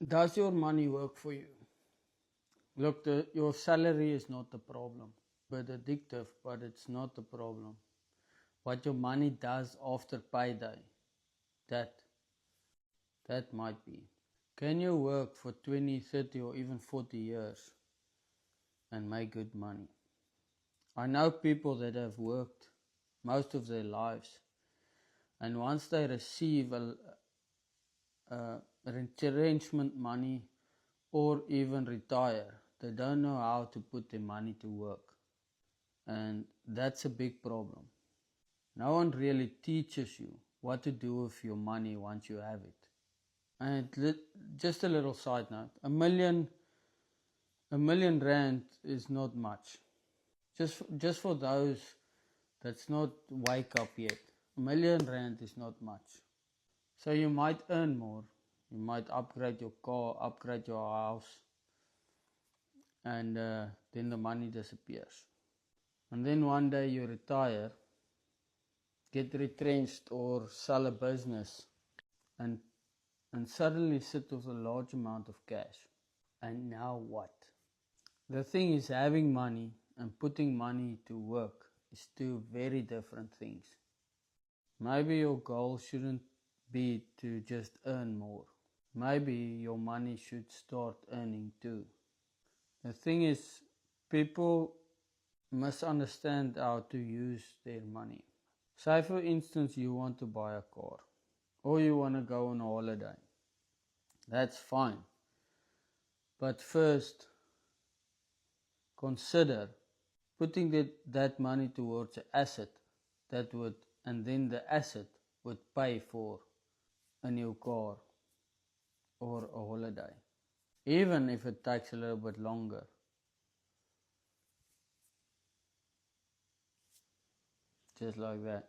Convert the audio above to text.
Does your money work for you? Look, your salary is not the problem. But addictive, but it's not the problem. What your money does after payday, that that might be. Can you work for 20, 30 or even 40 years and make good money? I know people that have worked most of their lives, and once they receive a retrenchment money or even retire, they don't know how to put their money to work. And that's a big problem. No one really teaches you what to do with your money once you have it. And just a little side note, a million rand is not much. Just for those that's not wake up yet, R1,000,000 is not much. So you might earn more. You might upgrade your car, upgrade your house, and then the money disappears. And then one day you retire, get retrenched or sell a business, and suddenly sit with a large amount of cash. And now what? The thing is, having money and putting money to work is two very different things. Maybe your goal shouldn't be to just earn more. Maybe your money should start earning too. The thing is, people misunderstand how to use their money. Say for instance you want to buy a car or you want to go on a holiday. That's fine. But first, consider putting that money towards an asset and then the asset would pay for a new car or a holiday, even if it takes a little bit longer. Just like that.